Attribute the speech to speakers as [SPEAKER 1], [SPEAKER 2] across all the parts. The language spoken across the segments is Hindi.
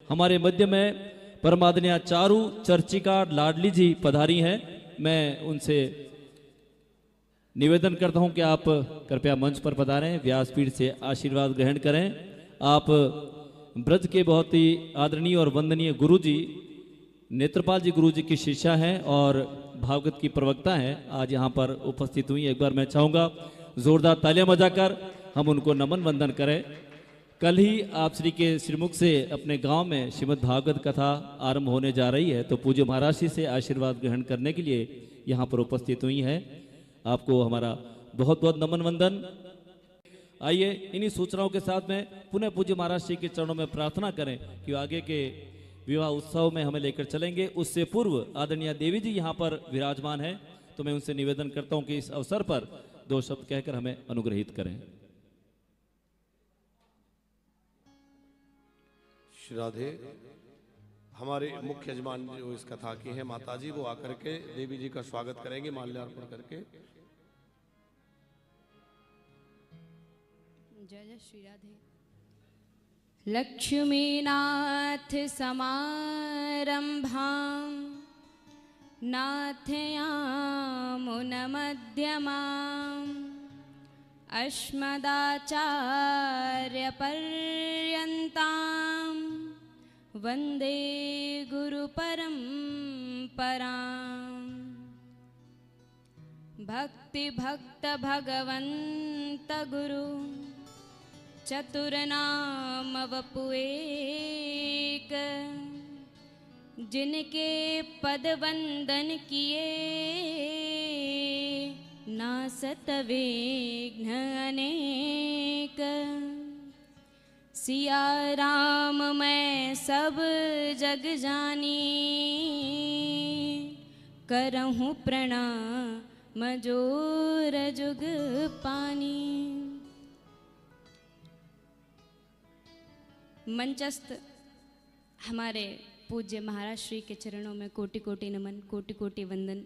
[SPEAKER 1] हमारे मध्य में परमादरणीय चारू चर्चिका लाडली जी पधारी हैं। मैं उनसे निवेदन करता हूं कि आप कृपया मंच पर पधारें, व्यासपीठ से आशीर्वाद ग्रहण करें। आप ब्रज के बहुत ही आदरणीय और वंदनीय गुरु जी नेत्रपाल जी गुरु जी की शिष्या हैं और भागवत की प्रवक्ता हैं, आज यहाँ पर उपस्थित हुई। एक बार मैं चाहूँगा जोरदार तालियां बजाकर हम उनको नमन वंदन करें। कल ही आप श्री के श्रीमुख से अपने गांव में श्रीमद् भागवत कथा आरंभ होने जा रही है, तो पूज्य महाराज जी से आशीर्वाद ग्रहण करने के लिए यहाँ पर उपस्थित हुई हैं। आपको हमारा बहुत बहुत नमन वंदन। आइए इन्हीं सूचनाओं के साथ में पुनः पूज्य महाराज जी के चरणों में प्रार्थना करें कि आगे के विवाह उत्सव में हमें लेकर चलेंगे। उससे पूर्व आदरणीय देवी जी यहाँ पर विराजमान है, तो मैं उनसे निवेदन करता हूँ कि इस अवसर पर दो शब्द कहकर हमें अनुग्रहित करें।
[SPEAKER 2] श्री राधे। हमारे मुख्य यजमान जो इस कथा की हैं माता जी, वो आकर के देवी जी का स्वागत करेंगे माल्यार्पण करके।
[SPEAKER 3] जय जय श्री राधे। लक्ष्मीनाथ समारंभां नाथयामुनमध्यमाम् अस्मदाचार्यपर्यन्तां वन्दे गुरुपरम्पराम्। भक्तिभक्त भगवन्त गुरु चतुरनाम वपुएक, जिनके पद वंदन किए नासत विघ्न अनेक। सिया राम मैं सब जग जानी, करहूँ प्रणाम जोर जुग पानी। मंचस्थ हमारे पूज्य महाराज श्री के चरणों में कोटि कोटि नमन, कोटि कोटि वंदन।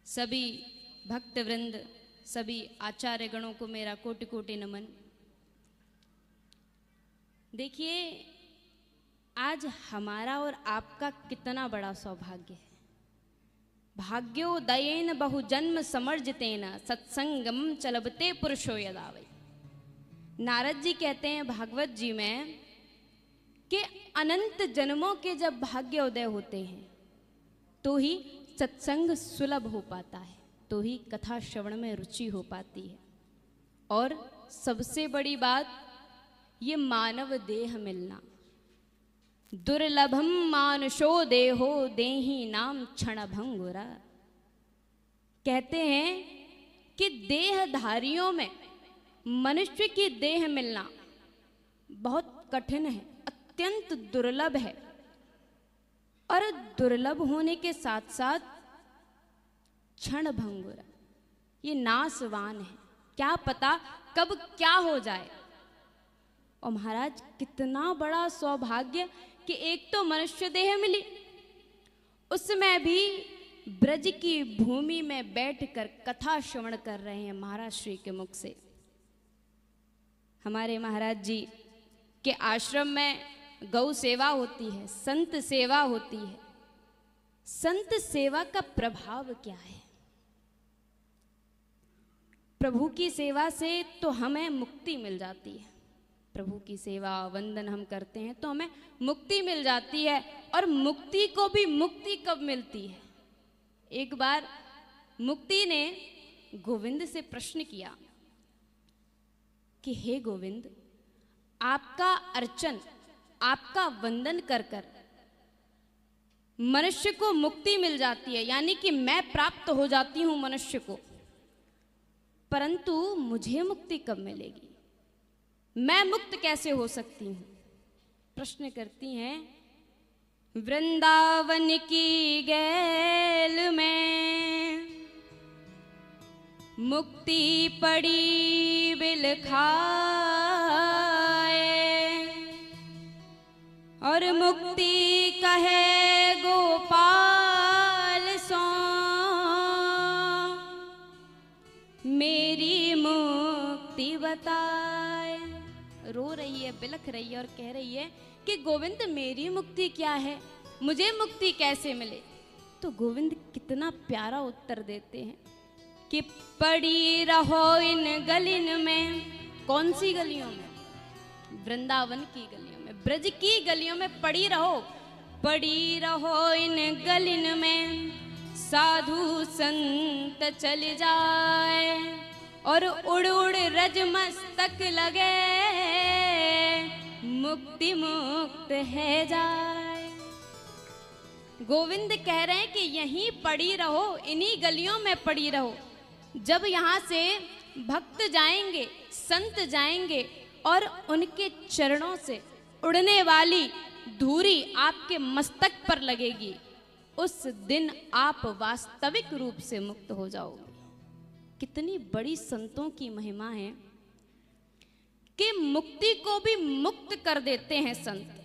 [SPEAKER 3] सभी भक्त वृंद, सभी आचार्य गणों को मेरा कोटि कोटि नमन। देखिए, आज हमारा और आपका कितना बड़ा सौभाग्य है। भाग्योदयेन बहुजन्म समर्जितेन सत्संगम चलबते पुरुषो यदावै। नारद जी कहते हैं भागवत जी में कि अनंत जन्मों के जब भाग्योदय होते हैं तो ही सत्संग सुलभ हो पाता है, तो ही कथा श्रवण में रुचि हो पाती है। और सबसे बड़ी बात, ये मानव देह मिलना। दुर्लभम मानुषो देहो देहि नाम क्षण भंगुरा। कहते हैं कि देहधारियों में मनुष्य की देह मिलना बहुत कठिन है, अत्यंत दुर्लभ है। और दुर्लभ होने के साथ साथ क्षण भंगुर, ये नासवान है, क्या पता कब क्या हो जाए। और महाराज कितना बड़ा सौभाग्य कि एक तो मनुष्य देह मिली, उसमें भी ब्रज की भूमि में बैठकर कथा श्रवण कर रहे हैं महाराज श्री के मुख से। हमारे महाराज जी के आश्रम में गौ सेवा होती है, संत सेवा होती है। संत सेवा का प्रभाव क्या है? प्रभु की सेवा से तो हमें मुक्ति मिल जाती है। प्रभु की सेवा वंदन हम करते हैं तो हमें मुक्ति मिल जाती है। और मुक्ति को भी मुक्ति कब मिलती है? एक बार मुक्ति ने गोविंद से प्रश्न किया कि हे गोविंद, आपका अर्चन, आपका वंदन कर कर मनुष्य को मुक्ति मिल जाती है, यानी कि मैं प्राप्त हो जाती हूं मनुष्य को, परंतु मुझे मुक्ति कब मिलेगी? मैं मुक्त कैसे हो सकती हूं? प्रश्न करती हैं। वृंदावन की गैल में मुक्ति पड़ी बिल खाए, और मुक्ति कहे गोपाल सो, मेरी मुक्ति बताए। रो रही है, बिलख रही है और कह रही है कि गोविंद मेरी मुक्ति क्या है, मुझे मुक्ति कैसे मिले। तो गोविंद कितना प्यारा उत्तर देते हैं कि पड़ी रहो इन गलिन में। कौन सी गलियों में? वृंदावन की गलियों में, ब्रज की गलियों में पड़ी रहो। पड़ी रहो इन गलिन में, साधु संत चल जाए और उड़ उड़ रज मस्तक लगे, मुक्ति मुक्त है जाए। गोविंद कह रहे हैं कि यहीं पड़ी रहो, इन्हीं गलियों में पड़ी रहो। जब यहाँ से भक्त जाएंगे, संत जाएंगे और उनके चरणों से उड़ने वाली धूरी आपके मस्तक पर लगेगी, उस दिन आप वास्तविक रूप से मुक्त हो जाओगे। कितनी बड़ी संतों की महिमा है कि मुक्ति को भी मुक्त कर देते हैं संत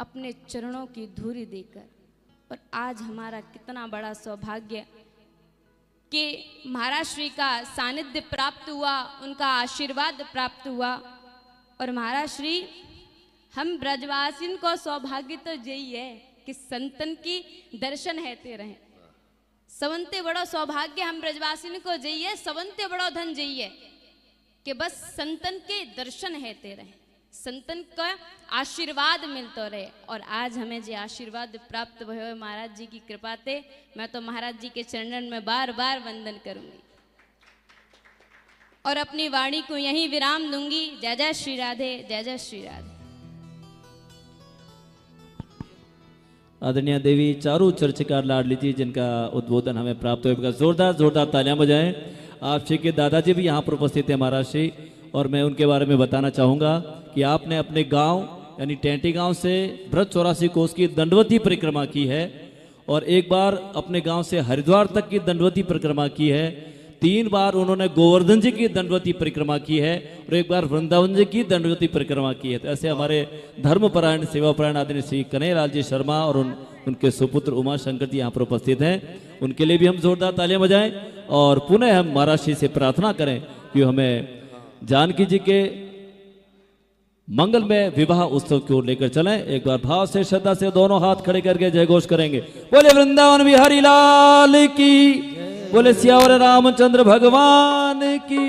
[SPEAKER 3] अपने चरणों की धूरी देकर। और आज हमारा कितना बड़ा सौभाग्य कि महाराज श्री का सानिध्य प्राप्त हुआ, उनका आशीर्वाद प्राप्त हुआ। और महाराज श्री, हम ब्रजवासिन को सौभाग्य तो यही है कि संतन की दर्शन हैते रहे। सवंते बड़ो सौभाग्य हम ब्रजवासिन को यही है, सवंते बड़ो धन यही है कि बस संतन के दर्शन हैते रहे, संतन का आशीर्वाद मिलता रहे। और आज हमें जो आशीर्वाद प्राप्त भयो महाराज जी की कृपा से, मैं तो महाराज जी के चरणन में बार बार वंदन करूंगी और अपनी वाणी को यहीं विराम दूंगी। जय जय श्री राधे, जय जय श्री राधे।
[SPEAKER 1] आदरणीय देवी चारू चर्चकार लाडली जी, जिनका उद्बोधन हमें प्राप्त हुआ, जोरदार जोरदार तालियां बजाएं। आप श्री के दादाजी भी यहाँ पर उपस्थित है महाराज श्री, और मैं उनके बारे में बताना चाहूँगा कि आपने अपने गांव यानी टेंटी गांव से ब्रज 84 कोस की दंडवती परिक्रमा की है, और एक बार अपने गांव से हरिद्वार तक की दंडवती परिक्रमा की है, 3 बार उन्होंने गोवर्धन जी की दंडवती परिक्रमा की है, और 1 बार वृंदावन जी की दंडवती परिक्रमा की है। तो ऐसे हमारे धर्मपरायण सेवापरायण आदरणीय श्री कन्हैयालाल जी शर्मा और उनके सुपुत्र उमा शंकर जी यहाँ पर उपस्थित हैं। उनके लिए भी हम जोरदार तालियां बजाएं और पुनः हम महाराज श्री से प्रार्थना करें कि हमें जानकी जी के मंगल में विवाह उत्सव की ओर लेकर चलें। एक बार भाव से श्रद्धा से दोनों हाथ खड़े करके जय घोष करेंगे। बोले वृंदावन बिहारी लाल की, बोले सियावर रामचंद्र भगवान की।